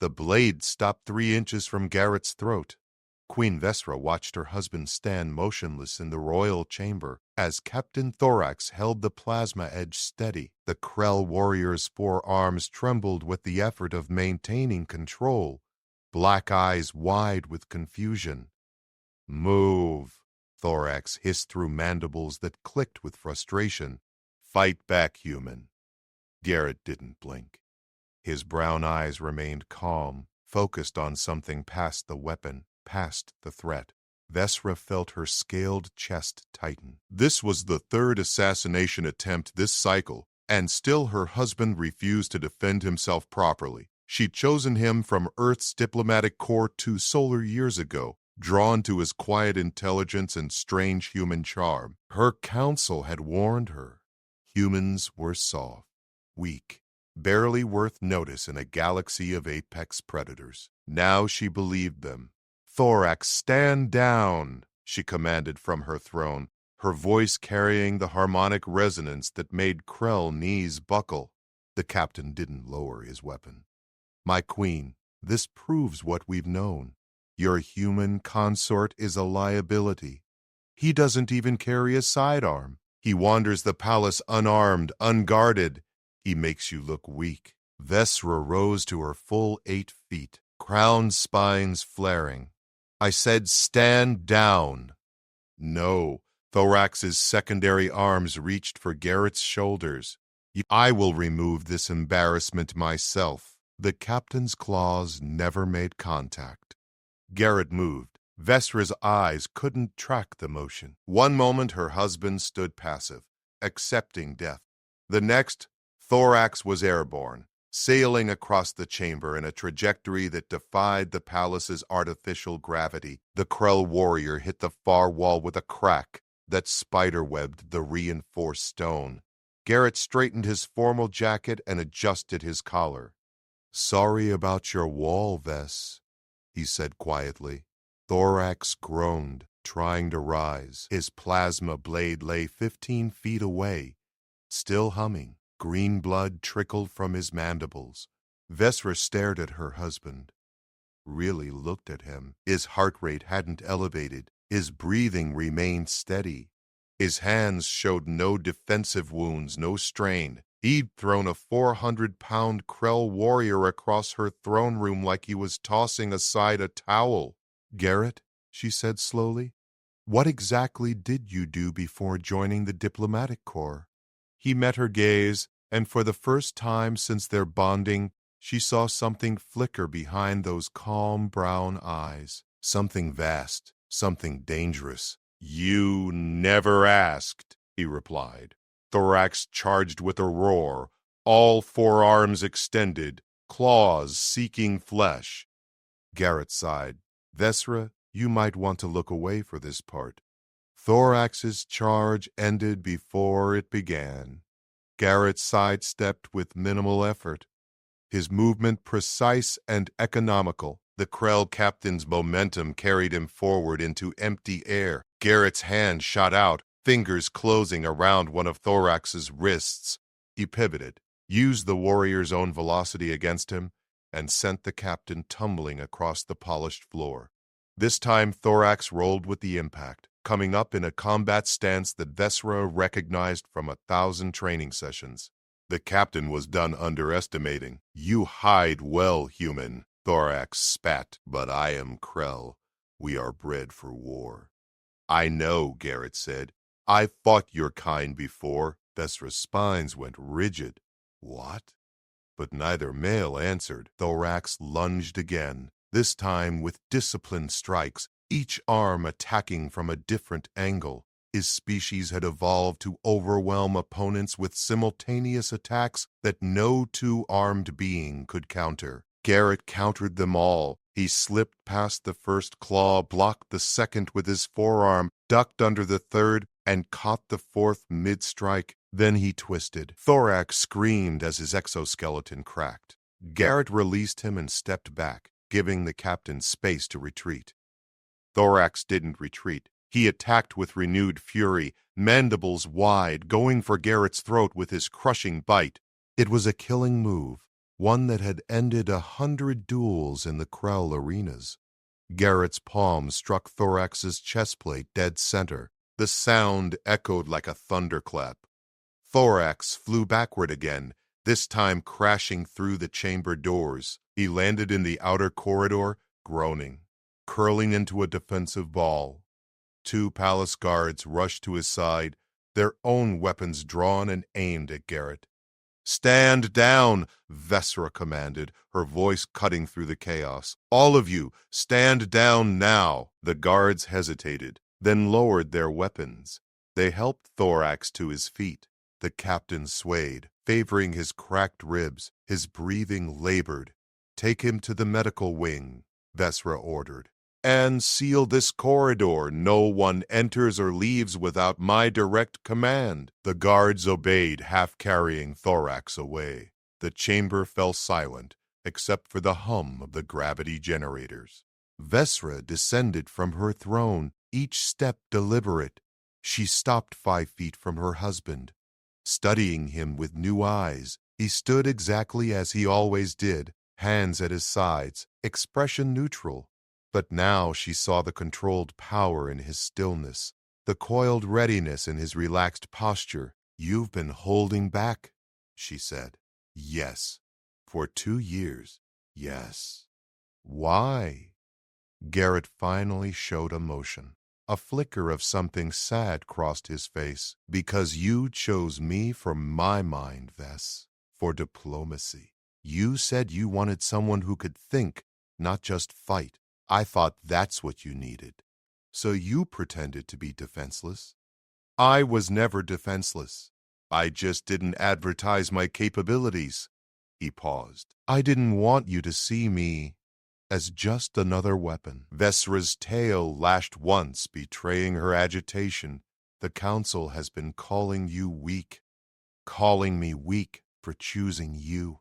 The blade stopped 3 inches from Garrett's throat. Queen Vesra watched her husband stand motionless in the royal chamber as Captain Thorax held the plasma edge steady. The Krell warrior's forearms trembled with the effort of maintaining control, black eyes wide with confusion. "Move," Thorax hissed through mandibles that clicked with frustration. "Fight back, human." Garrett didn't blink. His brown eyes remained calm, focused on something past the weapon, past the threat. Vesra felt her scaled chest tighten. This was the 3rd assassination attempt this cycle, and still her husband refused to defend himself properly. She'd chosen him from Earth's diplomatic corps 2 solar years ago, drawn to his quiet intelligence and strange human charm. Her counsel had warned her. Humans were soft, weak, barely worth notice in a galaxy of apex predators. Now she believed them. "Thorax, stand down," she commanded from her throne, her voice carrying the harmonic resonance that made Krell knees buckle. The captain didn't lower his weapon. "My queen, this proves what we've known. Your human consort is a liability. He doesn't even carry a sidearm. He wanders the palace unarmed, unguarded. He makes you look weak." Vesra rose to her full 8 feet, crowned spines flaring. "I said stand down." No, Thorax's secondary arms reached for Garrett's shoulders. "I will remove this embarrassment myself." The captain's claws never made contact. Garrett moved. Vesra's eyes couldn't track the motion. One moment her husband stood passive, accepting death. The next, Thorax was airborne, sailing across the chamber in a trajectory that defied the palace's artificial gravity. The Krell warrior hit the far wall with a crack that spiderwebbed the reinforced stone. Garrett straightened his formal jacket and adjusted his collar. "Sorry about your wall, Ves," he said quietly. Thorax groaned, trying to rise. His plasma blade lay 15 feet away, still humming. Green blood trickled from his mandibles. Vesra stared at her husband, really looked at him. His heart rate hadn't elevated. His breathing remained steady. His hands showed no defensive wounds, no strain. He'd thrown a 400-pound Krell warrior across her throne room like he was tossing aside a towel. "Garrett," she said slowly, "what exactly did you do before joining the diplomatic corps?" He met her gaze, and for the first time since their bonding, she saw something flicker behind those calm brown eyes. Something vast, something dangerous. "You never asked," he replied. Thorax charged with a roar, all forearms extended, claws seeking flesh. Garrett sighed. "Vesra, you might want to look away for this part." Thorax's charge ended before it began. Garrett sidestepped with minimal effort, his movement precise and economical. The Krell captain's momentum carried him forward into empty air. Garrett's hand shot out, fingers closing around one of Thorax's wrists. He pivoted, used the warrior's own velocity against him, and sent the captain tumbling across the polished floor. This time Thorax rolled with the impact, coming up in a combat stance that Vesra recognized from 1,000 training sessions. The captain was done underestimating. "You hide well, human," Thorax spat. "But I am Krell. We are bred for war." "I know," Garrett said. "I've fought your kind before." Vesra's spines went rigid. "What?" But neither male answered. Thorax lunged again, this time with disciplined strikes, each arm attacking from a different angle. His species had evolved to overwhelm opponents with simultaneous attacks that no two-armed being could counter. Garrett countered them all. He slipped past the first claw, blocked the second with his forearm, ducked under the third, and caught the fourth mid-strike. Then he twisted. Thorax screamed as his exoskeleton cracked. Garrett released him and stepped back, giving the captain space to retreat. Thorax didn't retreat. He attacked with renewed fury, mandibles wide, going for Garrett's throat with his crushing bite. It was a killing move, one that had ended 100 duels in the Krell arenas. Garrett's palm struck Thorax's chestplate dead center. The sound echoed like a thunderclap. Thorax flew backward again, this time crashing through the chamber doors. He landed in the outer corridor, groaning, curling into a defensive ball. 2 palace guards rushed to his side, their own weapons drawn and aimed at Garrett. "Stand down," Vesra commanded, her voice cutting through the chaos. "All of you, stand down now." The guards hesitated, then lowered their weapons. They helped Thorax to his feet. The captain swayed, favoring his cracked ribs. His breathing labored. "Take him to the medical wing," Vesra ordered. "And seal this corridor. No one enters or leaves without my direct command." The guards obeyed, half carrying Thorax away. The chamber fell silent, except for the hum of the gravity generators. Vesra descended from her throne, each step deliberate. She stopped 5 feet from her husband. Studying him with new eyes, he stood exactly as he always did, hands at his sides, expression neutral. But now she saw the controlled power in his stillness, the coiled readiness in his relaxed posture. "You've been holding back," she said. "Yes." "For 2 years." "Yes." "Why?" Garrett finally showed emotion. A flicker of something sad crossed his face. "Because you chose me from my mind, Vess, for diplomacy. You said you wanted someone who could think, not just fight. I thought that's what you needed. So you pretended to be defenseless." "I was never defenseless. I just didn't advertise my capabilities." He paused. "I didn't want you to see me as just another weapon." Vesra's tail lashed once, betraying her agitation. "The council has been calling you weak, calling me weak for choosing you.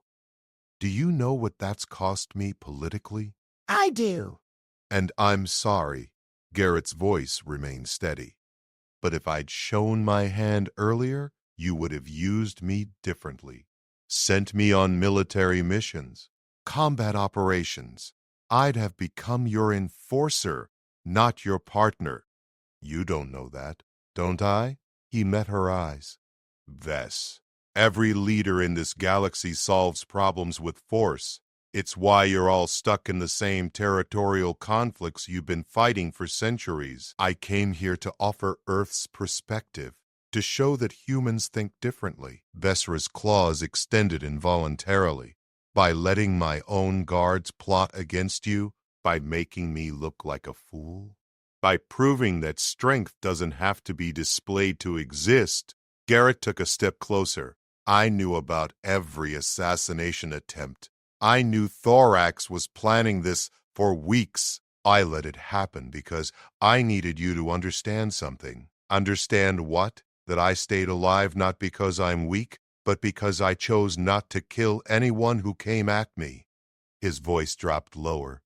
Do you know what that's cost me politically?" "I do." "And I'm sorry." Garrett's voice remained steady. "But if I'd shown my hand earlier, you would have used me differently. Sent me on military missions, combat operations. I'd have become your enforcer, not your partner. You don't know that, don't I?" He met her eyes. "Vess, every leader in this galaxy solves problems with force. It's why you're all stuck in the same territorial conflicts you've been fighting for centuries. I came here to offer Earth's perspective, to show that humans think differently." Vesra's claws extended involuntarily. "By letting my own guards plot against you, by making me look like a fool, by proving that strength doesn't have to be displayed to exist." Garrett took a step closer. "I knew about every assassination attempt. I knew Thorax was planning this for weeks. I let it happen because I needed you to understand something." "Understand what? That I stayed alive not because I'm weak, but because I chose not to kill anyone who came at me." His voice dropped lower.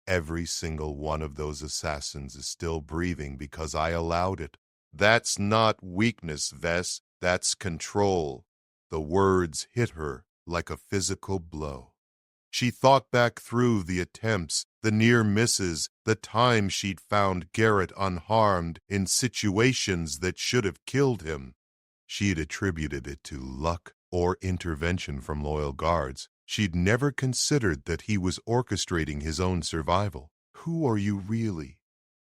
"Every single one of those assassins is still breathing because I allowed it." "That's not weakness, Vess. That's control." The words hit her like a physical blow. She thought back through the attempts, the near misses, the times she'd found Garrett unharmed in situations that should have killed him. She'd attributed it to luck or intervention from loyal guards. She'd never considered that he was orchestrating his own survival. "Who are you really?"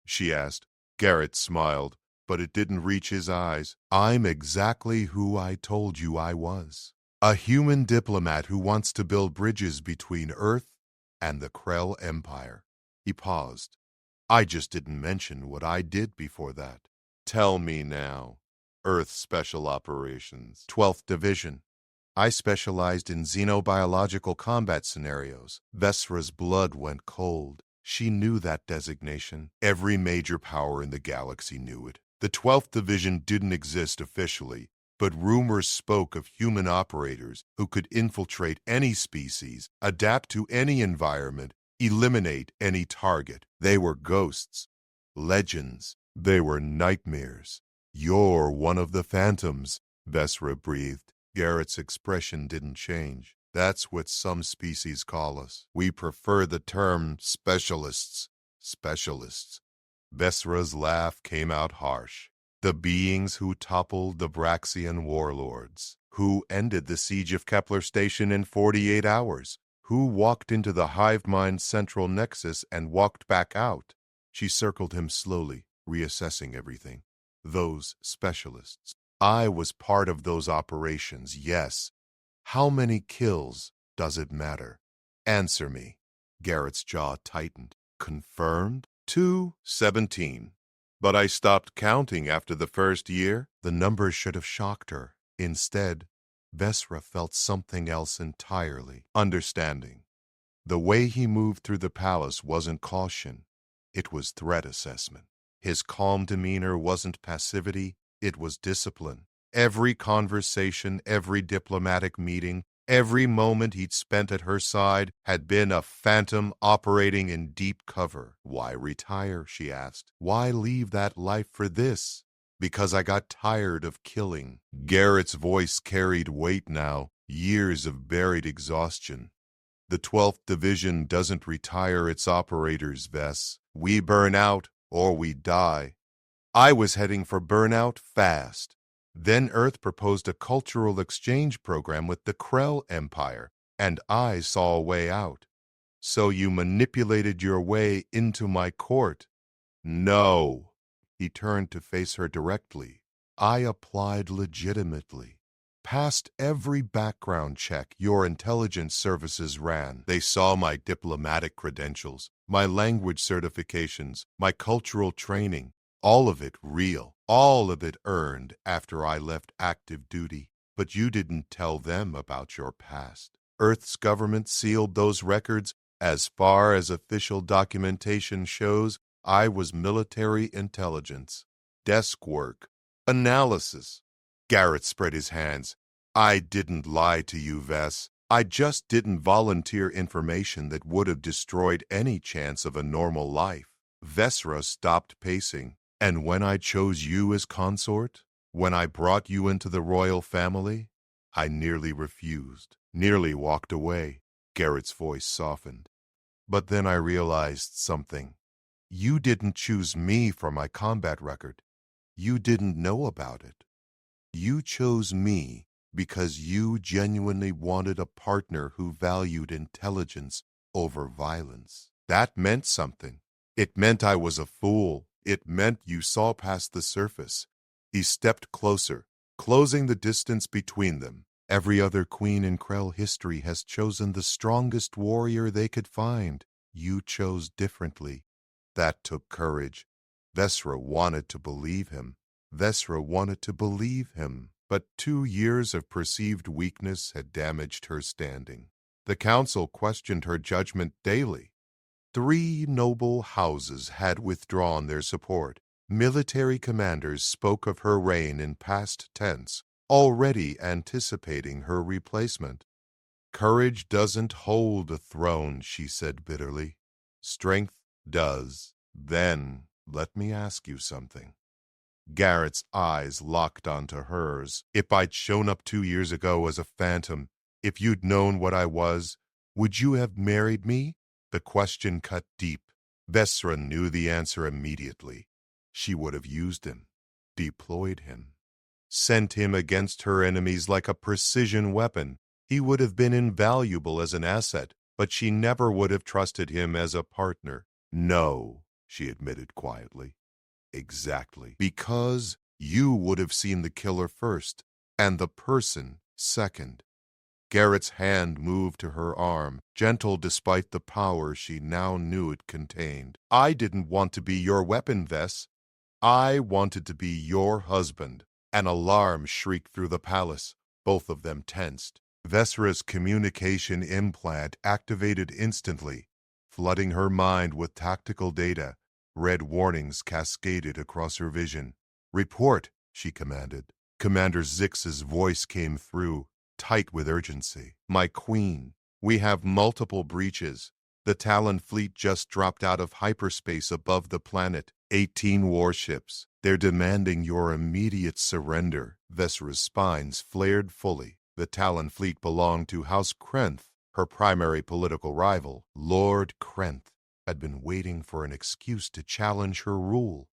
she asked. Garrett smiled, but it didn't reach his eyes. "I'm exactly who I told you I was. A human diplomat who wants to build bridges between Earth and the Krell Empire." He paused. "I just didn't mention what I did before that." "Tell me now." "Earth Special Operations, 12th Division. I specialized in xenobiological combat scenarios." Vesra's blood went cold. She knew that designation. Every major power in the galaxy knew it. The 12th Division didn't exist officially, but rumors spoke of human operators who could infiltrate any species, adapt to any environment, eliminate any target. They were ghosts, legends. They were nightmares. "You're one of the phantoms," Vesra breathed. Garrett's expression didn't change. That's what some species call us. We prefer the term specialists. Specialists. Vesra's laugh came out harsh. The beings who toppled the Braxian warlords, who ended the siege of Kepler Station in 48 hours, who walked into the hive mind central nexus and walked back out. She circled him slowly, reassessing everything. Those specialists. I was part of those operations, yes. How many kills does it matter? Answer me. Garrett's jaw tightened. Confirmed? 217. But I stopped counting after the first year. The numbers should have shocked her. Instead, Vesra felt something else entirely. Understanding. The way he moved through the palace wasn't caution. It was threat assessment. His calm demeanor wasn't passivity. It was discipline. Every conversation, every diplomatic meeting, every moment he'd spent at her side had been a phantom operating in deep cover. Why retire, she asked. Why leave that life for this? Because I got tired of killing. Garrett's voice carried weight now, years of buried exhaustion. The 12th Division doesn't retire its operators, Vess. We burn out or we die. I was heading for burnout fast. Then Earth proposed a cultural exchange program with the Krell Empire, and I saw a way out. So you manipulated your way into my court. No. He turned to face her directly. I applied legitimately. Passed every background check your intelligence services ran. They saw my diplomatic credentials, my language certifications, my cultural training. All of it real, all of it earned after I left active duty. But you didn't tell them about your past. Earth's government sealed those records. As far as official documentation shows, I was military intelligence, desk work, analysis. Garrett spread his hands. I didn't lie to you, Vess. I just didn't volunteer information that would have destroyed any chance of a normal life. Vesra stopped pacing. And when I chose you as consort, when I brought you into the royal family, I nearly refused, nearly walked away. Garrett's voice softened. But then I realized something. You didn't choose me for my combat record. You didn't know about it. You chose me because you genuinely wanted a partner who valued intelligence over violence. That meant something. It meant I was a fool. It meant you saw past the surface. He stepped closer, closing the distance between them. Every other queen in Krell history has chosen the strongest warrior they could find. You chose differently. That took courage. Vesra wanted to believe him. Vesra wanted to believe him. But 2 years of perceived weakness had damaged her standing. The council questioned her judgment daily. 3 noble houses had withdrawn their support. Military commanders spoke of her reign in past tense, already anticipating her replacement. Courage doesn't hold a throne, she said bitterly. Strength does. Then let me ask you something. Garrett's eyes locked onto hers. If I'd shown up 2 years ago as a phantom, if you'd known what I was, would you have married me? The question cut deep. Vesra knew the answer immediately. She would have used him, deployed him, sent him against her enemies like a precision weapon. He would have been invaluable as an asset, but she never would have trusted him as a partner. No, she admitted quietly. Exactly. Because you would have seen the killer first, and the person second. Garrett's hand moved to her arm, gentle despite the power she now knew it contained. I didn't want to be your weapon, Vess. I wanted to be your husband. An alarm shrieked through the palace. Both of them tensed. Vesra's communication implant activated instantly, flooding her mind with tactical data. Red warnings cascaded across her vision. Report, she commanded. Commander Zix's voice came through, tight with urgency. My queen, we have multiple breaches. The Talon fleet just dropped out of hyperspace above the planet. 18 warships. They're demanding your immediate surrender. Vesra's spines flared fully. The Talon fleet belonged to House Krenth. Her primary political rival, Lord Krenth, had been waiting for an excuse to challenge her rule.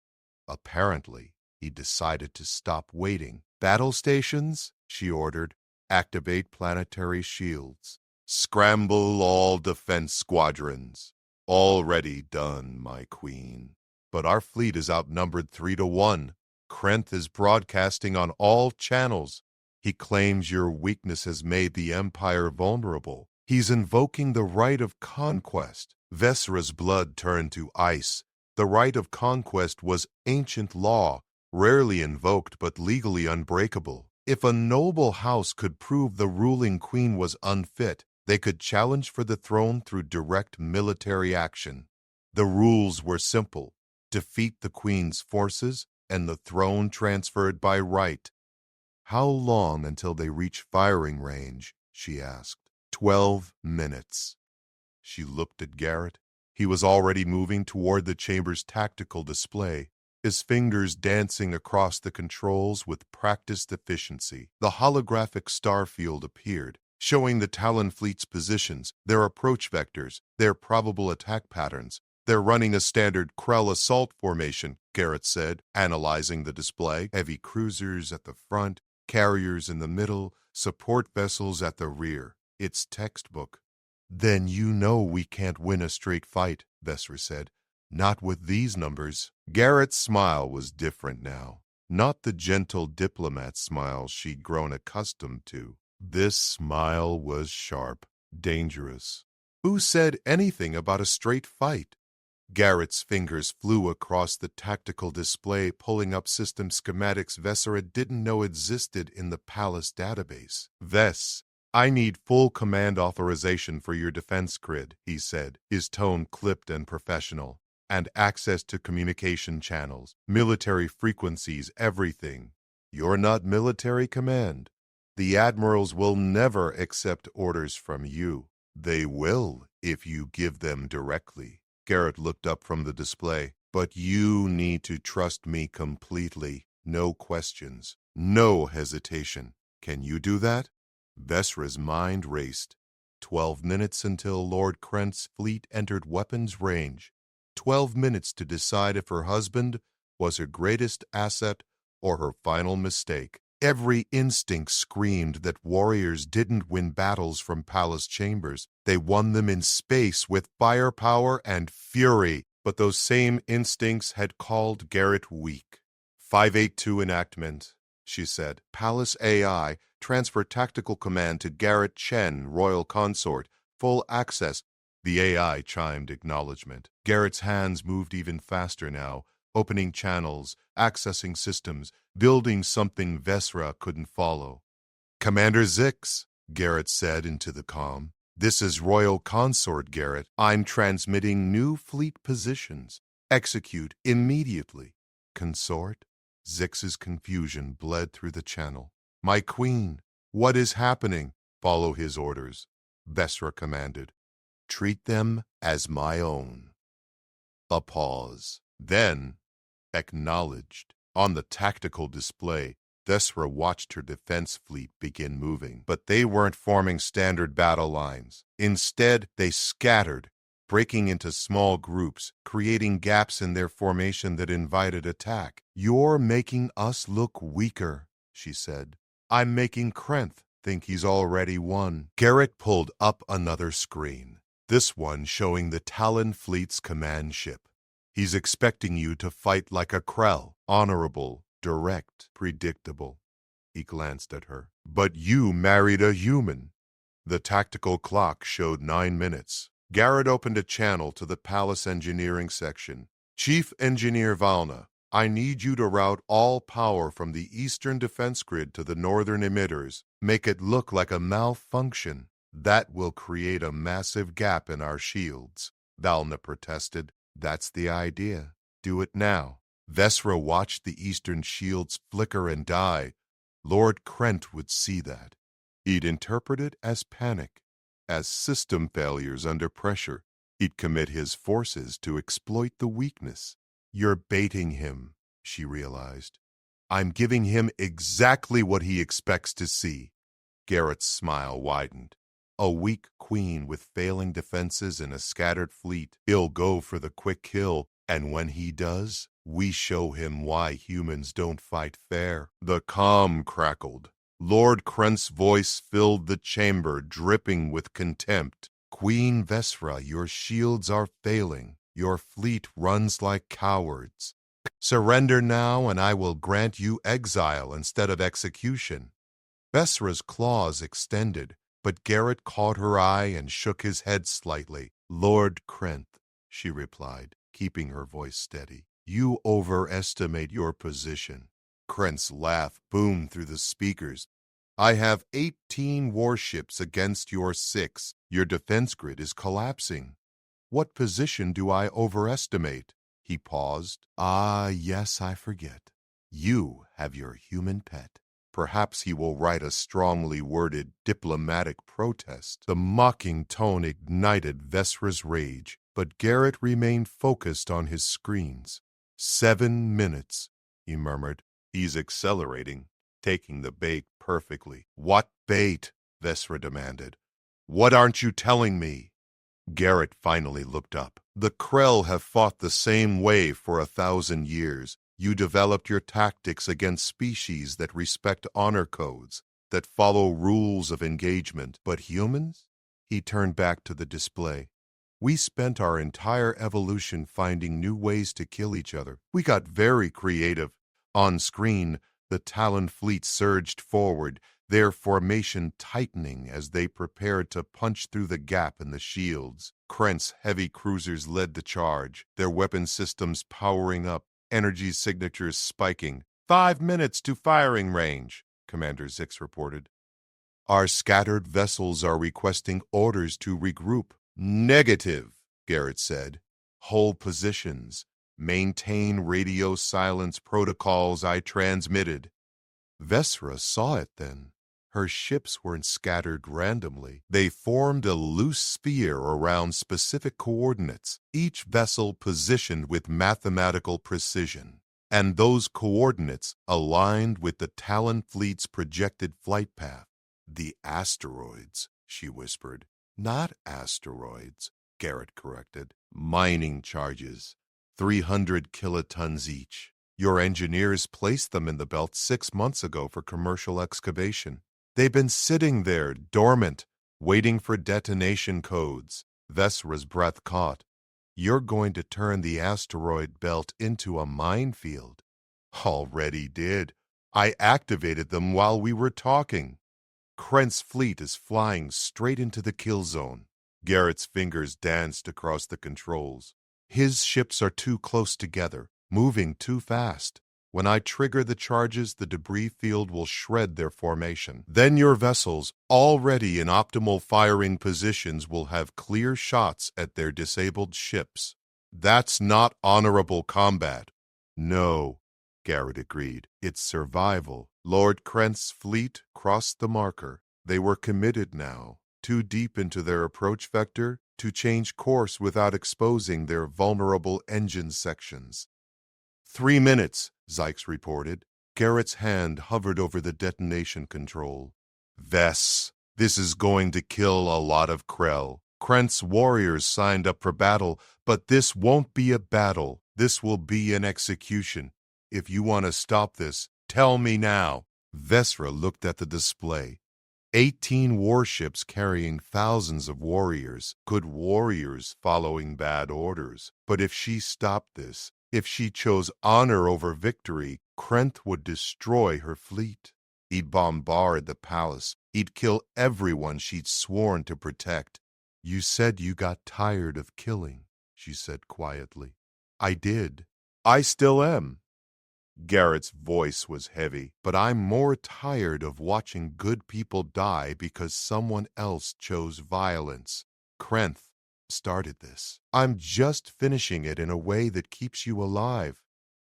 Apparently, he decided to stop waiting. "Battle stations," she ordered. "Activate planetary shields. Scramble all defense squadrons." "Already done, my queen. But our fleet is outnumbered 3-1. Krenth is broadcasting on all channels. He claims your weakness has made the Empire vulnerable. He's invoking the right of conquest." Vesra's blood turned to ice. The right of conquest was ancient law, rarely invoked but legally unbreakable. If a noble house could prove the ruling queen was unfit, they could challenge for the throne through direct military action. The rules were simple: defeat the queen's forces, and the throne transferred by right. "How long until they reach firing range?" she asked. 12 minutes. She looked at Garrett. He was already moving toward the chamber's tactical display, his fingers dancing across the controls with practiced efficiency. The holographic star field appeared, showing the Talon fleet's positions, their approach vectors, their probable attack patterns. "They're running a standard Krell assault formation," Garrett said, analyzing the display. "Heavy cruisers at the front, carriers in the middle, support vessels at the rear. It's textbook." "Then you know we can't win a straight fight," Vesra said. "Not with these numbers." Garrett's smile was different now. Not the gentle diplomat smile she'd grown accustomed to. This smile was sharp, dangerous. "Who said anything about a straight fight?" Garrett's fingers flew across the tactical display, pulling up system schematics Vesra didn't know existed in the palace database. "Ves, I need full command authorization for your defense grid," he said, his tone clipped and professional. "And access to communication channels, military frequencies, everything." "You're not military command. The admirals will never accept orders from you." "They will if you give them directly." Garrett looked up from the display. "But you need to trust me completely. No questions. No hesitation. Can you do that?" Vesra's mind raced. 12 minutes until Lord Krenth's fleet entered weapons range. 12 minutes to decide if her husband was her greatest asset or her final mistake. Every instinct screamed that warriors didn't win battles from palace chambers. They won them in space with firepower and fury. But those same instincts had called Garrett weak. 582 enactment, she said. "Palace AI, transfer tactical command to Garrett Chen, Royal Consort. Full access." The AI chimed acknowledgement. Garrett's hands moved even faster now, opening channels, accessing systems, building something Vesra couldn't follow. "Commander Zix," Garrett said into the comm. "This is Royal Consort, Garrett. I'm transmitting new fleet positions. Execute immediately." "Consort?" Zix's confusion bled through the channel. "My queen, what is happening?" "Follow his orders," Vesra commanded. "Treat them as my own." A pause. Then, acknowledged. On the tactical display, Vesra watched her defense fleet begin moving. But they weren't forming standard battle lines. Instead, they scattered, breaking into small groups, creating gaps in their formation that invited attack. "You're making us look weaker," she said. "I'm making Krenth think he's already won." Garrett pulled up another screen, this one showing the Talon fleet's command ship. "He's expecting you to fight like a Krell, honorable, direct, predictable." He glanced at her. "But you married a human." The tactical clock showed 9 minutes. Garrett opened a channel to the palace engineering section. "Chief Engineer Valna, I need you to route all power from the eastern defense grid to the northern emitters. Make it look like a malfunction. That will create a massive gap in our shields." Valna protested. "That's the idea. Do it now." Vesra watched the eastern shields flicker and die. Lord Krenth would see that. He'd interpret it as panic, as system failures under pressure. He'd commit his forces to exploit the weakness. "You're baiting him," she realized. "I'm giving him exactly what he expects to see." Garrett's smile widened. A weak queen with failing defenses and a scattered fleet. He'll go for the quick kill, and when he does, we show him why humans don't fight fair. The calm crackled. Lord Krent's voice filled the chamber, dripping with contempt. Queen Vesra, your shields are failing. Your fleet runs like cowards. Surrender now, and I will grant you exile instead of execution. Vesra's claws extended, but Garrett caught her eye and shook his head slightly. Lord Krent, she replied, keeping her voice steady. You overestimate your position. Krent's laugh boomed through the speakers. I have 18 warships against your 6. Your defense grid is collapsing. What position do I overestimate? He paused. Ah, yes, I forget. You have your human pet. Perhaps he will write a strongly worded diplomatic protest. The mocking tone ignited Vesra's rage, but Garrett remained focused on his screens. 7 minutes, he murmured. He's accelerating, taking the bait perfectly. What bait? Vesra demanded. What aren't you telling me? Garrett finally looked up. The Krell have fought the same way for 1,000 years. You developed your tactics against species that respect honor codes, that follow rules of engagement. But humans? He turned back to the display. We spent our entire evolution finding new ways to kill each other. We got very creative. On screen, the Talon fleet surged forward, their formation tightening as they prepared to punch through the gap in the shields. Krent's heavy cruisers led the charge, their weapon systems powering up, energy signatures spiking. 5 minutes to firing range, Commander Zix reported. Our scattered vessels are requesting orders to regroup. Negative, Garrett said. Hold positions. Maintain radio silence protocols I transmitted. Vesra saw it then. Her ships weren't scattered randomly. They formed a loose sphere around specific coordinates, each vessel positioned with mathematical precision. And those coordinates aligned with the Talon fleet's projected flight path. The asteroids, she whispered. Not asteroids, Garrett corrected. Mining charges, 300 kilotons each. Your engineers placed them in the belt 6 months ago for commercial excavation. They've been sitting there, dormant, waiting for detonation codes. Vesra's breath caught. You're going to turn the asteroid belt into a minefield. Already did. I activated them while we were talking. Krent's fleet is flying straight into the kill zone. Garrett's fingers danced across the controls. His ships are too close together, moving too fast. When I trigger the charges, the debris field will shred their formation. Then your vessels, already in optimal firing positions, will have clear shots at their disabled ships. That's not honorable combat. No, Garrett agreed. It's survival. Lord Krent's fleet crossed the marker. They were committed now, too deep into their approach vector to change course without exposing their vulnerable engine sections. 3 minutes, Zykes reported. Garrett's hand hovered over the detonation control. Vess, this is going to kill a lot of Krell. Krent's warriors signed up for battle, but this won't be a battle. This will be an execution. If you want to stop this, tell me now. Vesra looked at the display. 18 warships carrying thousands of warriors. Good warriors following bad orders. But if she stopped this, if she chose honor over victory, Krent would destroy her fleet. He'd bombard the palace. He'd kill everyone she'd sworn to protect. You said you got tired of killing, she said quietly. I did. I still am. Garrett's voice was heavy, but I'm more tired of watching good people die because someone else chose violence. Krent started this. I'm just finishing it in a way that keeps you alive.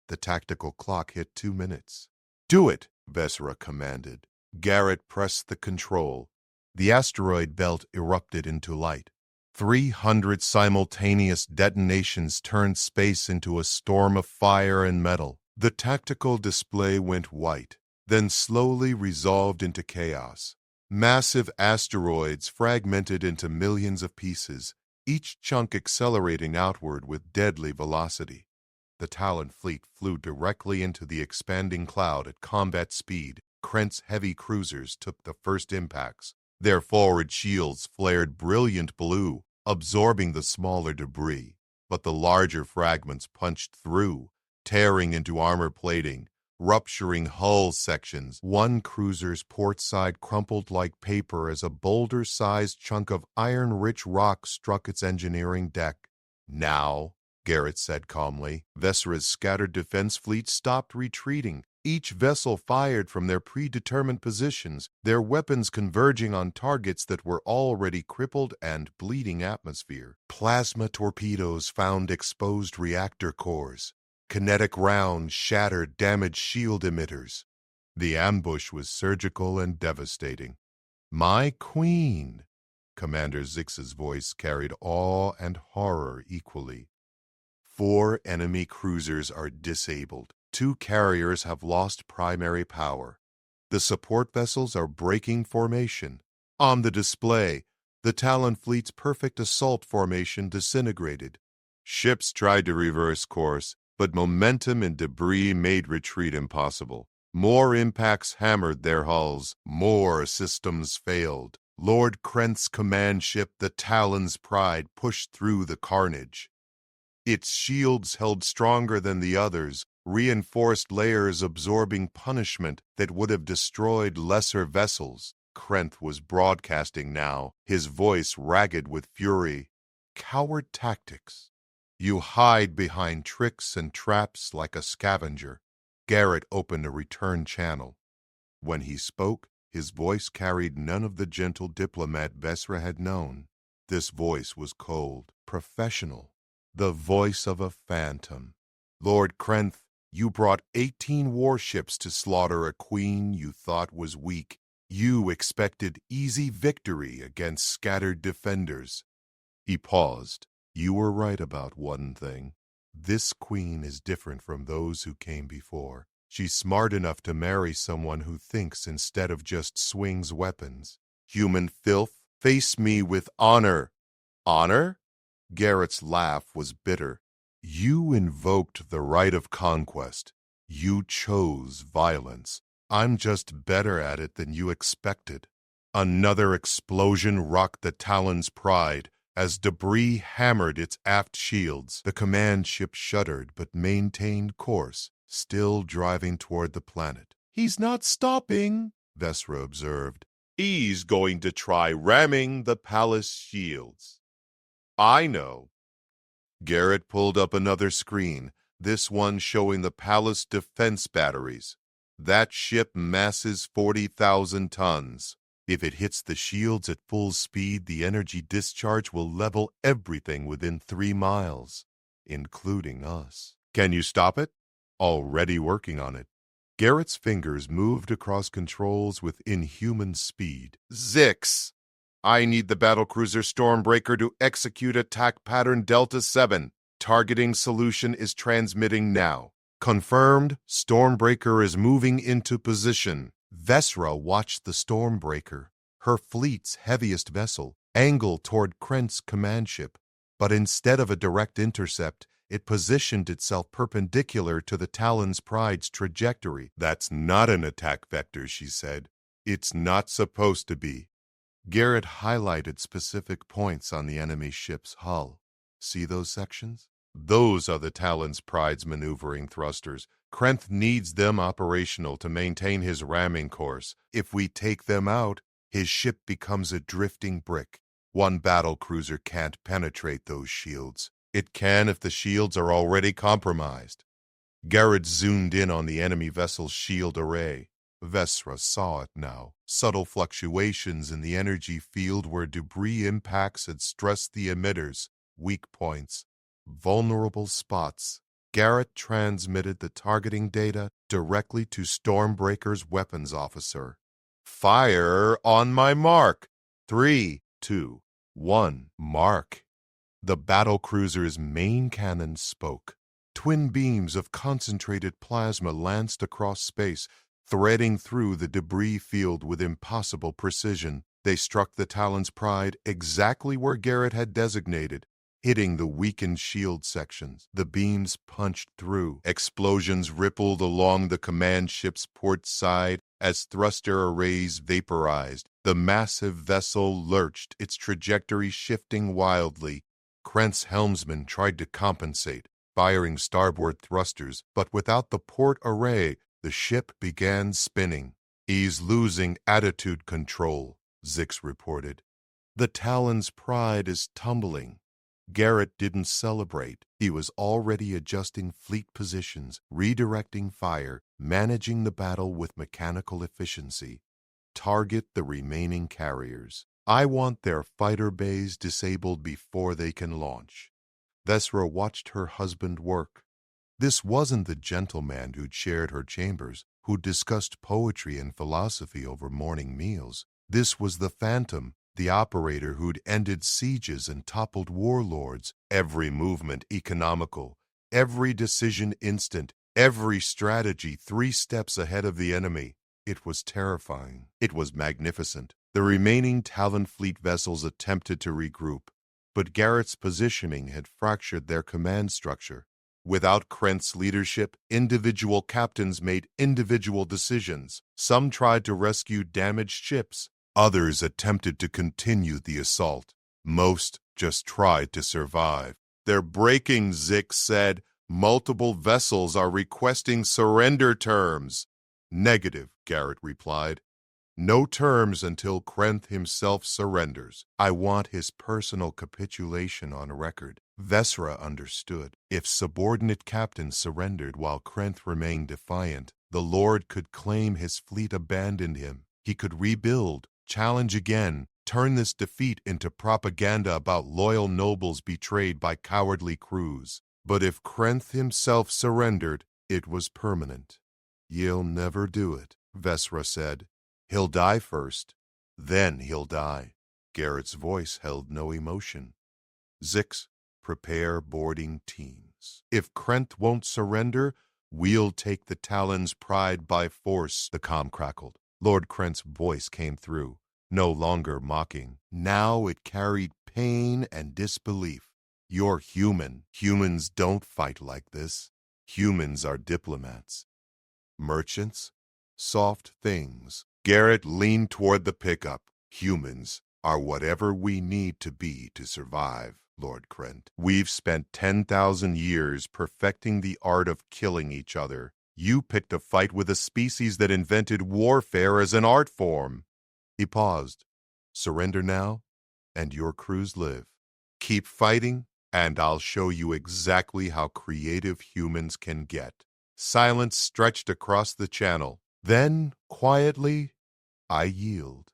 The tactical clock hit 2 minutes. Do it, Vesra commanded. Garrett pressed the control. The asteroid belt erupted into light. 300 simultaneous detonations turned space into a storm of fire and metal. The tactical display went white, then slowly resolved into chaos. Massive asteroids fragmented into millions of pieces, each chunk accelerating outward with deadly velocity. The Talon fleet flew directly into the expanding cloud at combat speed. Krent's heavy cruisers took the first impacts. Their forward shields flared brilliant blue, absorbing the smaller debris. But the larger fragments punched through, tearing into armor plating, rupturing hull sections. One cruiser's port side crumpled like paper as a boulder-sized chunk of iron-rich rock struck its engineering deck. Now, Garrett said calmly, Vesra's scattered defense fleet stopped retreating. Each vessel fired from their predetermined positions, their weapons converging on targets that were already crippled and bleeding atmosphere. Plasma torpedoes found exposed reactor cores. Kinetic rounds shattered damaged shield emitters. The ambush was surgical and devastating. "My queen!" Commander Zix's voice carried awe and horror equally. 4 enemy cruisers are disabled. 2 carriers have lost primary power. The support vessels are breaking formation. On the display, the Talon fleet's perfect assault formation disintegrated. Ships tried to reverse course, but momentum and debris made retreat impossible. More impacts hammered their hulls. More systems failed. Lord Krent's command ship, the Talon's Pride, pushed through the carnage. Its shields held stronger than the others, reinforced layers absorbing punishment that would have destroyed lesser vessels. Krent was broadcasting now, his voice ragged with fury. "Coward tactics. You hide behind tricks and traps like a scavenger." Garrett opened a return channel. When he spoke, his voice carried none of the gentle diplomat Vesra had known. This voice was cold, professional, the voice of a phantom. "Lord Krent, you brought 18 warships to slaughter a queen you thought was weak. You expected easy victory against scattered defenders." He paused. "You were right about one thing. This queen is different from those who came before. She's smart enough to marry someone who thinks instead of just swings weapons. Human filth, face me with honor." "Honor?" Garrett's laugh was bitter. "You invoked the right of conquest. You chose violence. I'm just better at it than you expected." Another explosion rocked the Talon's Pride. As debris hammered its aft shields, the command ship shuddered but maintained course, still driving toward the planet. "He's not stopping," Vesra observed. "He's going to try ramming the palace shields." "I know." Garrett pulled up another screen, this one showing the palace defense batteries. "That ship masses 40,000 tons. If it hits the shields at full speed, the energy discharge will level everything within 3 miles, including us. Can you stop it?" "Already working on it." Garrett's fingers moved across controls with inhuman speed. "Zix, I need the battlecruiser Stormbreaker to execute attack pattern Delta 7. Targeting solution is transmitting now." "Confirmed. Stormbreaker is moving into position." Vesra watched the Stormbreaker, her fleet's heaviest vessel, angle toward Krent's command ship. But instead of a direct intercept, it positioned itself perpendicular to the Talon's Pride's trajectory. "That's not an attack vector," she said. "It's not supposed to be." Garrett highlighted specific points on the enemy ship's hull. "See those sections? Those are the Talon's Pride's maneuvering thrusters. Krent needs them operational to maintain his ramming course. If we take them out, his ship becomes a drifting brick. One battlecruiser can't penetrate those shields. It can if the shields are already compromised." Garrett zoomed in on the enemy vessel's shield array. Vesra saw it now. Subtle fluctuations in the energy field where debris impacts had stressed the emitters. Weak points. Vulnerable spots. Garrett transmitted the targeting data directly to Stormbreaker's weapons officer. "Fire on my mark. 3, 2, 1, mark." The battlecruiser's main cannon spoke. Twin beams of concentrated plasma lanced across space, threading through the debris field with impossible precision. They struck the Talon's pride exactly where Garrett had designated, hitting the weakened shield sections. The beams punched through. Explosions rippled along the command ship's port side as thruster arrays vaporized. The massive vessel lurched, its trajectory shifting wildly. Krent's helmsman tried to compensate, firing starboard thrusters, but without the port array, the ship began spinning. "He's losing attitude control," Zix reported. "The Talon's pride is tumbling." Garrett didn't celebrate. He was already adjusting fleet positions, redirecting fire, managing the battle with mechanical efficiency. "Target the remaining carriers. I want their fighter bays disabled before they can launch." Vesra watched her husband work. This wasn't the gentleman who'd shared her chambers, who'd discussed poetry and philosophy over morning meals. This was the Phantom, the operator who'd ended sieges and toppled warlords. Every movement economical, every decision instant, every strategy 3 steps ahead of the enemy. It was terrifying. It was magnificent. The remaining Talon fleet vessels attempted to regroup, but Garrett's positioning had fractured their command structure. Without Krent's leadership, individual captains made individual decisions. Some tried to rescue damaged ships. Others attempted to continue the assault. Most just tried to survive. "They're breaking," Zix said. "Multiple vessels are requesting surrender terms." "Negative," Garrett replied. "No terms until Krent himself surrenders. I want his personal capitulation on record." Vesra understood. If subordinate captains surrendered while Krent remained defiant, the Lord could claim his fleet abandoned him. He could rebuild, challenge again, turn this defeat into propaganda about loyal nobles betrayed by cowardly crews. But if Krent himself surrendered, it was permanent. "You'll never do it," Vesra said. "He'll die first, then he'll die." Garrett's voice held no emotion. "Zix, prepare boarding teams. If Krent won't surrender, we'll take the Talon's pride by force," the comm crackled. Lord Krent's voice came through, no longer mocking. Now it carried pain and disbelief. "You're human. Humans don't fight like this. Humans are diplomats. Merchants, soft things." Garrett leaned toward the pickup. "Humans are whatever we need to be to survive, Lord Krent. We've spent 10,000 years perfecting the art of killing each other. You picked a fight with a species that invented warfare as an art form." He paused. "Surrender now, and your crews live. Keep fighting, and I'll show you exactly how creative humans can get." Silence stretched across the channel. Then, quietly, "I yield."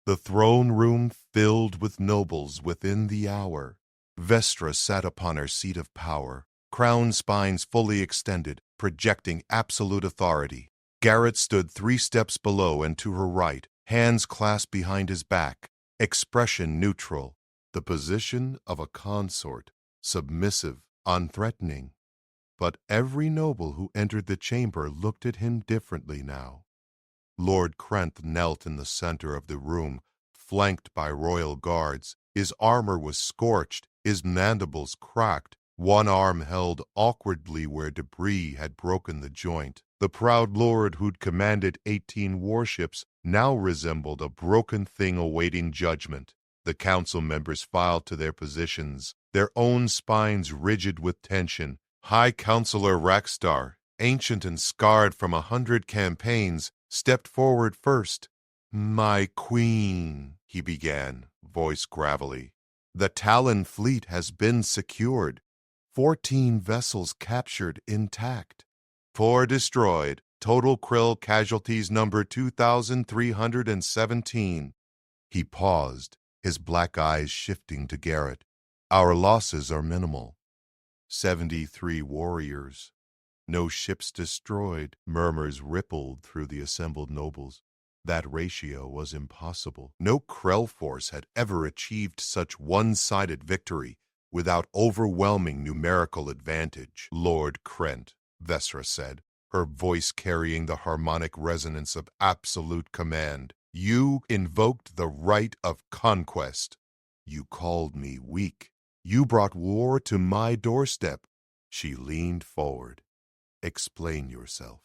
The throne room filled with nobles within the hour. Vestra sat upon her seat of power, crown spines fully extended, projecting absolute authority. Garrett stood 3 steps below and to her right, hands clasped behind his back, expression neutral, the position of a consort, submissive, unthreatening. But every noble who entered the chamber looked at him differently now. Lord Krent knelt in the center of the room, flanked by royal guards. His armor was scorched, his mandibles cracked, one arm held awkwardly where debris had broken the joint. The proud lord who'd commanded 18 warships now resembled a broken thing awaiting judgment. The council members filed to their positions, their own spines rigid with tension. High Counselor Rakstar, ancient and scarred from 100 campaigns, stepped forward first. "My queen," he began, voice gravelly. "The Talon fleet has been secured. 14 vessels captured intact. 4 destroyed. Total Krill casualties number 2,317. He paused, his black eyes shifting to Garrett. "Our losses are minimal. 73 warriors. No ships destroyed." Murmurs rippled through the assembled nobles. That ratio was impossible. No Krell force had ever achieved such one-sided victory without overwhelming numerical advantage. "Lord Krent," Vesra said, her voice carrying the harmonic resonance of absolute command. You invoked the right of conquest. You called me weak. You brought war to my doorstep. She leaned forward. Explain yourself.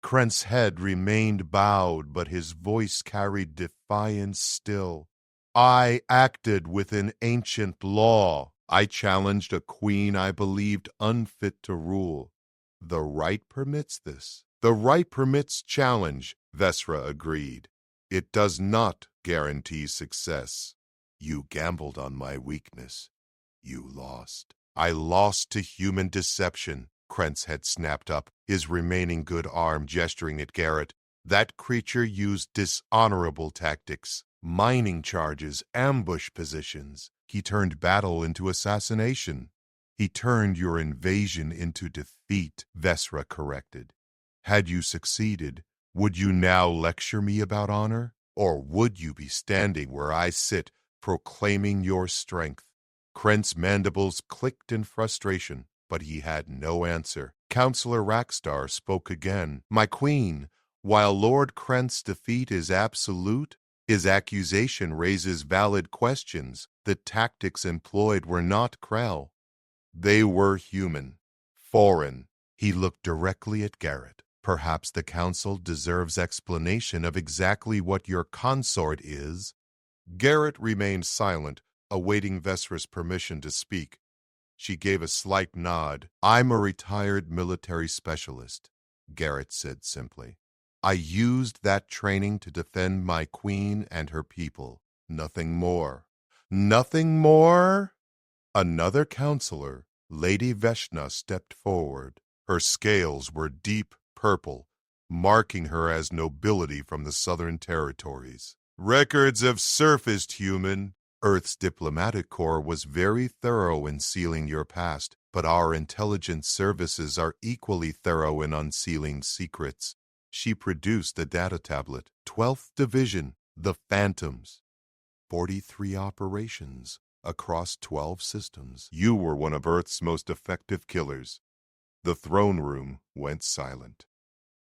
Krent's head remained bowed, but his voice carried defiance still. I acted within ancient law. I challenged a queen I believed unfit to rule. The right permits this. The right permits challenge, Vesra agreed. It does not guarantee success. You gambled on my weakness. You lost. I lost to human deception. Krent's head snapped up, his remaining good arm gesturing at Garrett. That creature used dishonorable tactics, mining charges, ambush positions. He turned battle into assassination. He turned your invasion into defeat, Vesra corrected. Had you succeeded, would you now lecture me about honor? Or would you be standing where I sit, proclaiming your strength? Krent's mandibles clicked in frustration, but he had no answer. Counselor Rackstar spoke again. My queen, while Lord Krent's defeat is absolute, his accusation raises valid questions. The tactics employed were not Krell. They were human, foreign. He looked directly at Garrett. Perhaps the council deserves explanation of exactly what your consort is. Garrett remained silent, awaiting Vesra's permission to speak. She gave a slight nod. I'm a retired military specialist, Garrett said simply. I used that training to defend my queen and her people. Nothing more. Nothing more? Another counselor, Lady Veshna, stepped forward. Her scales were deep purple, marking her as nobility from the Southern Territories. Records have surfaced, human. Earth's diplomatic corps was very thorough in sealing your past, but our intelligence services are equally thorough in unsealing secrets. She produced a data tablet. 12th Division, the Phantoms. 43 operations across 12 systems. You were one of Earth's most effective killers. The throne room went silent.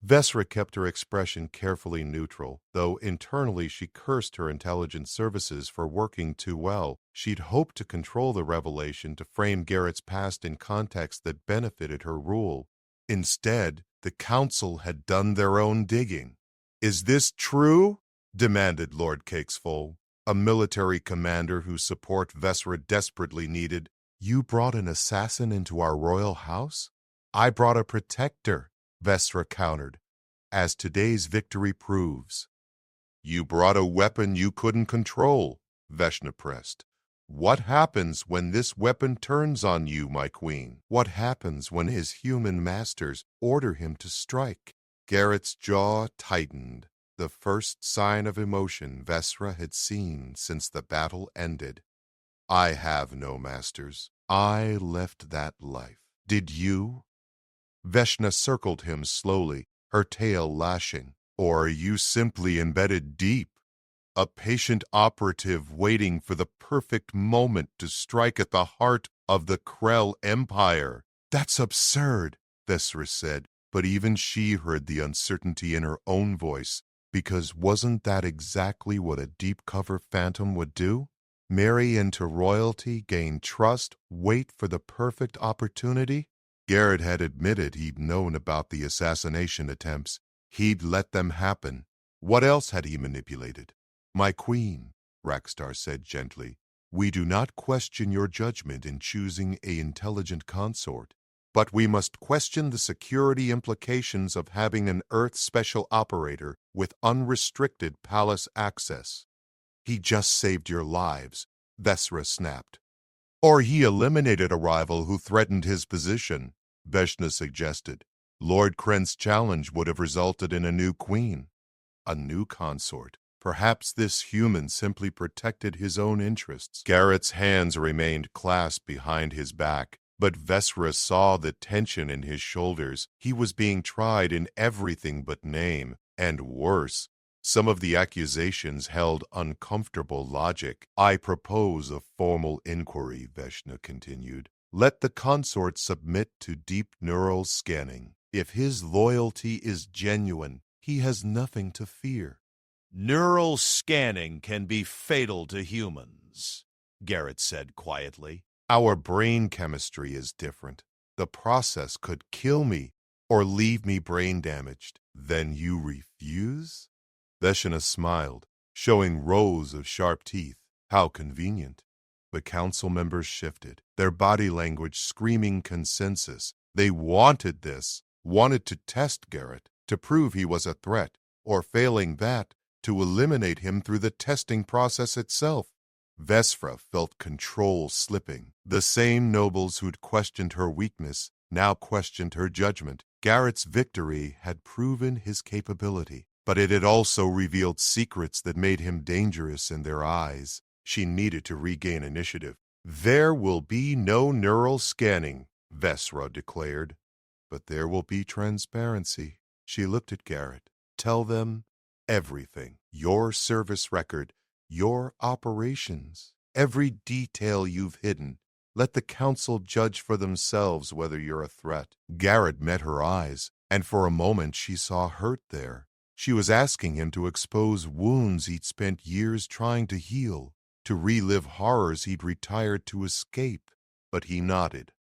Vesra kept her expression carefully neutral, though internally she cursed her intelligence services for working too well. She'd hoped to control the revelation to frame Garrett's past in context that benefited her rule. Instead, the council had done their own digging. Is this true? Demanded Lord Cakesful, a military commander whose support Vesra desperately needed. You brought an assassin into our royal house? I brought a protector, Vesra countered, as today's victory proves. You brought a weapon you couldn't control, Veshna pressed. What happens when this weapon turns on you, my queen? What happens when his human masters order him to strike? Garrett's jaw tightened, the first sign of emotion Vesra had seen since the battle ended. I have no masters. I left that life. Did you? Veshna circled him slowly, her tail lashing. Or you simply embedded deep, a patient operative waiting for the perfect moment to strike at the heart of the Krell Empire. That's absurd, Vesra said, but even she heard the uncertainty in her own voice, because wasn't that exactly what a deep-cover phantom would do? Marry into royalty, gain trust, wait for the perfect opportunity? Garrett had admitted he'd known about the assassination attempts. He'd let them happen. What else had he manipulated? My queen, Rackstar said gently, we do not question your judgment in choosing an intelligent consort, but we must question the security implications of having an Earth special operator with unrestricted palace access. He just saved your lives, Vesra snapped. Or he eliminated a rival who threatened his position, Veshna suggested. Lord Krent's challenge would have resulted in a new queen, a new consort. Perhaps this human simply protected his own interests. Garrett's hands remained clasped behind his back, but Vesra saw the tension in his shoulders. He was being tried in everything but name, and worse. Some of the accusations held uncomfortable logic. I propose a formal inquiry, Veshna continued. Let the consort submit to deep neural scanning. If his loyalty is genuine, he has nothing to fear. Neural scanning can be fatal to humans, Garrett said quietly. Our brain chemistry is different. The process could kill me or leave me brain damaged. Then you refuse? Veshna smiled, showing rows of sharp teeth. How convenient. The council members shifted, their body language screaming consensus. They wanted this, wanted to test Garrett, to prove he was a threat, or failing that, to eliminate him through the testing process itself. Vesra felt control slipping. The same nobles who'd questioned her weakness now questioned her judgment. Garrett's victory had proven his capability, but it had also revealed secrets that made him dangerous in their eyes. She needed to regain initiative. There will be no neural scanning, Vesra declared, but there will be transparency. She looked at Garrett. Tell them everything. Your service record, your operations, every detail you've hidden. Let the council judge for themselves whether you're a threat. Garrett met her eyes, and for a moment she saw hurt there. She was asking him to expose wounds he'd spent years trying to heal, to relive horrors he'd retired to escape. But he nodded.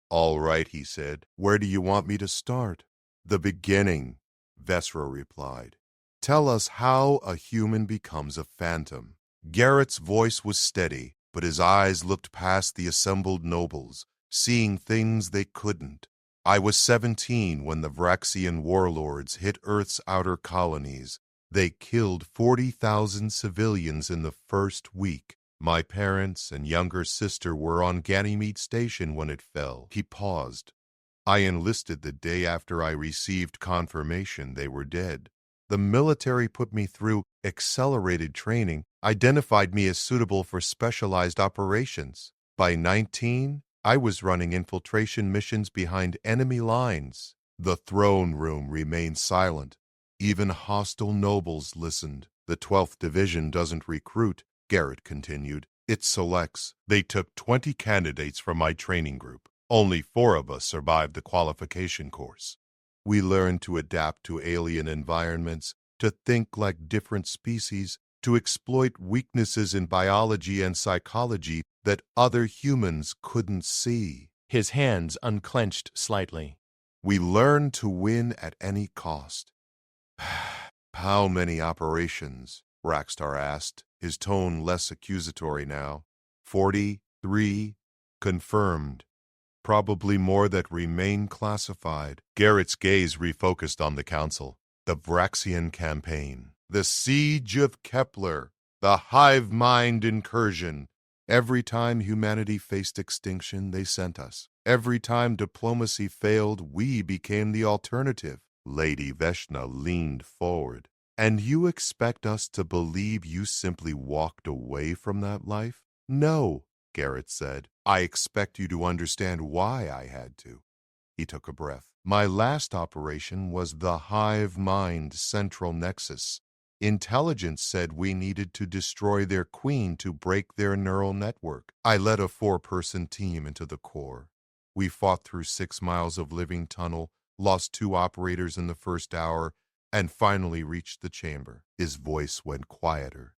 All right, he said. Where do you want me to start? The beginning, Vesra replied. Tell us how a human becomes a phantom. Garrett's voice was steady, but his eyes looked past the assembled nobles, seeing things they couldn't. I was 17 when the Vraxian warlords hit Earth's outer colonies. They killed 40,000 civilians in the first week. My parents and younger sister were on Ganymede Station when it fell. He paused. I enlisted the day after I received confirmation they were dead. The military put me through accelerated training, identified me as suitable for specialized operations. By 19, I was running infiltration missions behind enemy lines. The throne room remained silent. Even hostile nobles listened. The 12th Division doesn't recruit, Garrett continued. It selects. They took 20 candidates from my training group. Only 4 of us survived the qualification course. We learned to adapt to alien environments, to think like different species, to exploit weaknesses in biology and psychology that other humans couldn't see. His hands unclenched slightly. We learned to win at any cost. How many operations? Rakstar asked, his tone less accusatory now. 43 confirmed. Probably more that remain classified. Garrett's gaze refocused on the council. The Vraxian campaign. The siege of Kepler. The hive mind incursion. Every time humanity faced extinction, they sent us. Every time diplomacy failed, we became the alternative. Lady Veshna leaned forward. And you expect us to believe you simply walked away from that life? No, Garrett said. I expect you to understand why I had to. He took a breath. My last operation was the hive mind central nexus. Intelligence said we needed to destroy their queen to break their neural network. I led a 4-person team into the core. We fought through 6 miles of living tunnel, lost 2 operators in the first hour, and finally reached the chamber. His voice went quieter.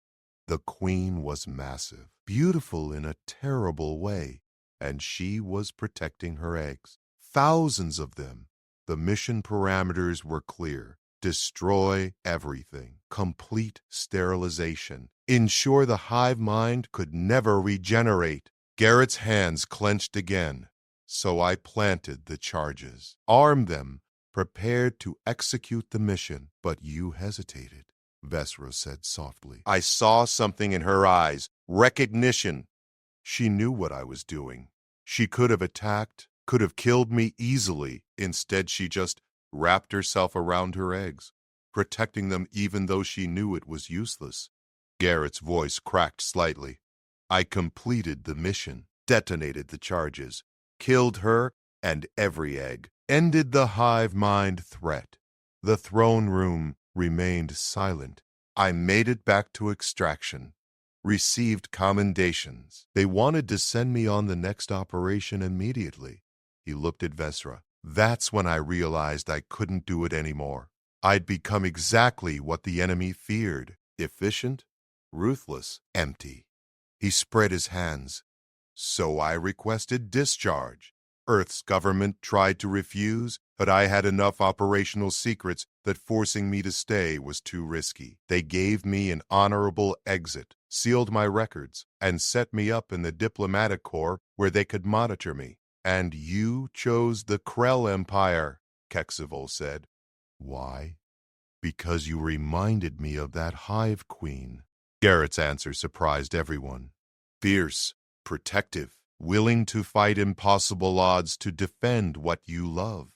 The queen was massive, beautiful in a terrible way, and she was protecting her eggs. Thousands of them. The mission parameters were clear. Destroy everything. Complete sterilization. Ensure the hive mind could never regenerate. Garrett's hands clenched again. So I planted the charges. Armed them, prepared to execute the mission. But you hesitated, Vesra said softly. I saw something in her eyes. Recognition. She knew what I was doing. She could have attacked, could have killed me easily. Instead, she just wrapped herself around her eggs, protecting them even though she knew it was useless. Garrett's voice cracked slightly. I completed the mission, detonated the charges, killed her and every egg, ended the hive mind threat. The throne room remained silent. I made it back to extraction. Received commendations. They wanted to send me on the next operation immediately. He looked at Vesra. That's when I realized I couldn't do it anymore. I'd become exactly what the enemy feared: efficient, ruthless, empty. He spread his hands. So I requested discharge. Earth's government tried to refuse, but I had enough operational secrets that forcing me to stay was too risky. They gave me an honorable exit, sealed my records, and set me up in the diplomatic corps where they could monitor me. And you chose the Krell Empire, Kexival said. Why? Because you reminded me of that hive queen. Garrett's answer surprised everyone. Fierce, protective, willing to fight impossible odds to defend what you love.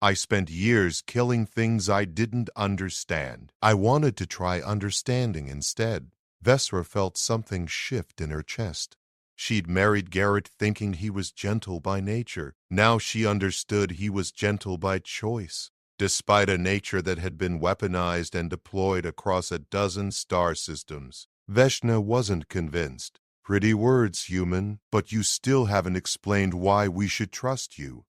I spent years killing things I didn't understand. I wanted to try understanding instead. Vesra felt something shift in her chest. She'd married Garrett thinking he was gentle by nature. Now she understood he was gentle by choice. Despite a nature that had been weaponized and deployed across a dozen star systems, Veshna wasn't convinced. Pretty words, human, but you still haven't explained why we should trust you.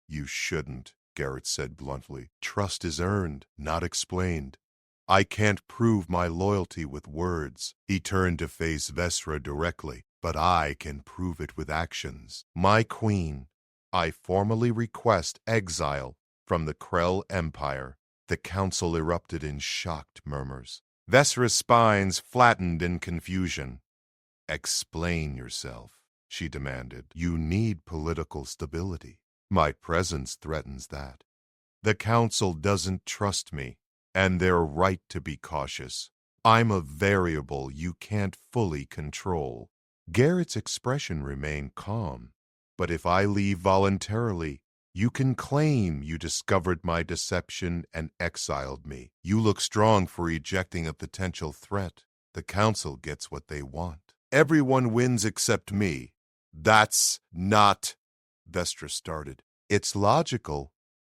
You shouldn't, Garrett said bluntly. Trust is earned, not explained. I can't prove my loyalty with words. He turned to face Vesra directly, but I can prove it with actions. My queen, I formally request exile from the Krell Empire. The council erupted in shocked murmurs. Vesra's spines flattened in confusion. Explain yourself, she demanded. You need political stability. My presence threatens that. The council doesn't trust me, and they're right to be cautious. I'm a variable you can't fully control. Garrett's expression remained calm. But if I leave voluntarily, you can claim you discovered my deception and exiled me. You look strong for ejecting a potential threat. The council gets what they want. Everyone wins except me. That's not... Vestra started. It's logical,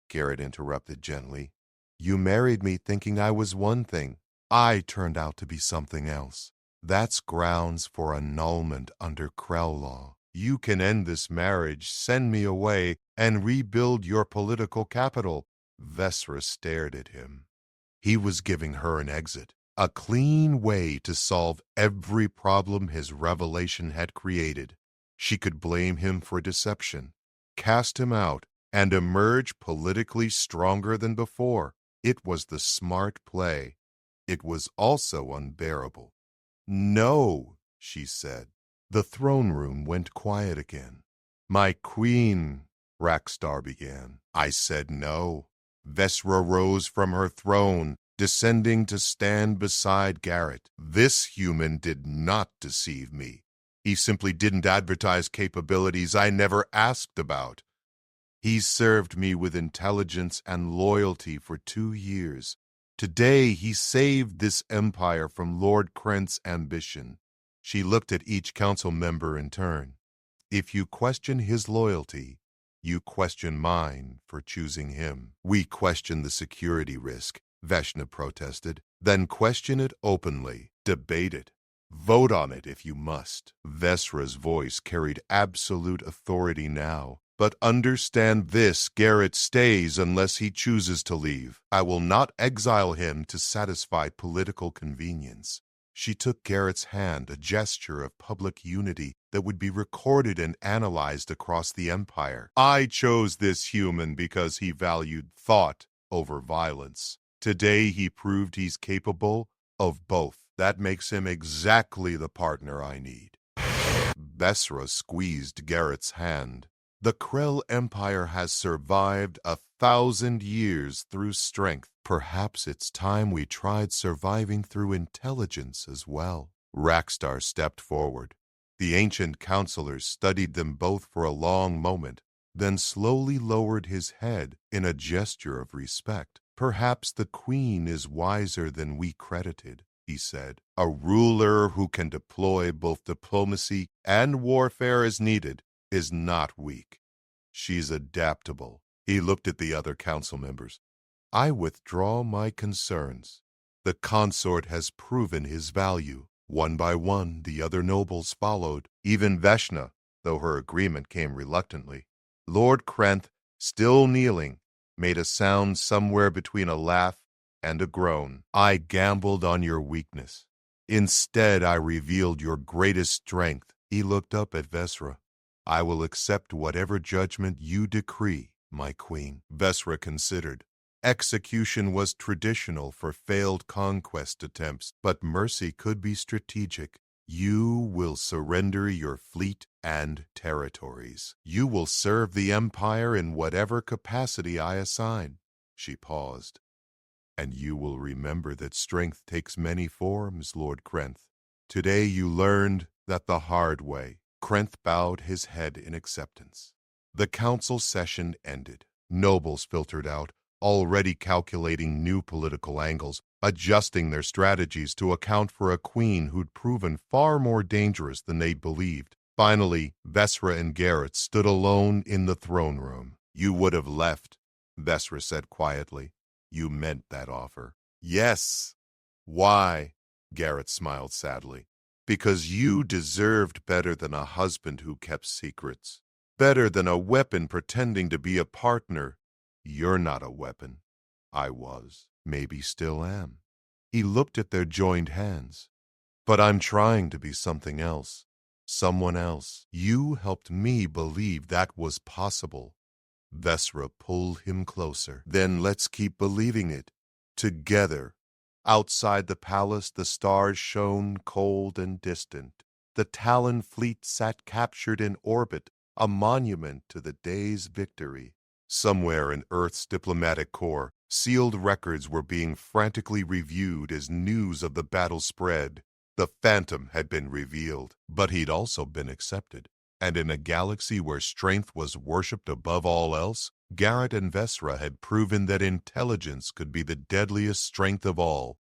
Garrett interrupted gently. You married me thinking I was one thing. I turned out to be something else. That's grounds for annulment under Krell law. You can end this marriage, send me away, and rebuild your political capital. Vesra stared at him. He was giving her an exit, a clean way to solve every problem his revelation had created. She could blame him for deception, cast him out, and emerge politically stronger than before. It was the smart play. It was also unbearable. No, she said. The throne room went quiet again. My queen, Rakstar began. I said no. Vesra rose from her throne, descending to stand beside Garrett. This human did not deceive me. He simply didn't advertise capabilities I never asked about. He served me with intelligence and loyalty for 2 years. Today he saved this empire from Lord Krent's ambition. She looked at each council member in turn. If you question his loyalty, you question mine for choosing him. We question the security risk, Veshna protested. Then question it openly. Debate it. Vote on it if you must. Vesra's voice carried absolute authority now. But understand this, Garrett stays unless he chooses to leave. I will not exile him to satisfy political convenience. She took Garrett's hand, a gesture of public unity that would be recorded and analyzed across the empire. I chose this human because he valued thought over violence. Today he proved he's capable of both. That makes him exactly the partner I need. Vesra squeezed Garrett's hand. The Krell Empire has survived 1,000 years through strength. Perhaps it's time we tried surviving through intelligence as well. Rakstar stepped forward. The ancient counselors studied them both for a long moment, then slowly lowered his head in a gesture of respect. Perhaps the queen is wiser than we credited, he said. A ruler who can deploy both diplomacy and warfare as needed is not weak. She's adaptable. He looked at the other council members. I withdraw my concerns. The consort has proven his value. One by one, the other nobles followed, even Veshna, though her agreement came reluctantly. Lord Krent, still kneeling, made a sound somewhere between a laugh and a groan. I gambled on your weakness. Instead, I revealed your greatest strength. He looked up at Vesra. I will accept whatever judgment you decree, my queen. Vesra considered. Execution was traditional for failed conquest attempts, but mercy could be strategic. You will surrender your fleet and territories. You will serve the Empire in whatever capacity I assign. She paused. And you will remember that strength takes many forms, Lord Krenth. Today you learned that the hard way. Krenth bowed his head in acceptance. The council session ended. Nobles filtered out, already calculating new political angles, adjusting their strategies to account for a queen who'd proven far more dangerous than they'd believed. Finally, Vesra and Garrett stood alone in the throne room. You would have left, Vesra said quietly. You meant that offer. Yes. Why? Garrett smiled sadly. Because you deserved better than a husband who kept secrets. Better than a weapon pretending to be a partner. You're not a weapon. I was. Maybe still am. He looked at their joined hands. But I'm trying to be something else. Someone else. You helped me believe that was possible. Vesra pulled him closer. Then let's keep believing it. Together. Outside the palace, the stars shone cold and distant. The Talon fleet sat captured in orbit, a monument to the day's victory. Somewhere in Earth's diplomatic corps, sealed records were being frantically reviewed as news of the battle spread. The Phantom had been revealed, but he'd also been accepted. And in a galaxy where strength was worshipped above all else, Garrett and Vesra had proven that intelligence could be the deadliest strength of all.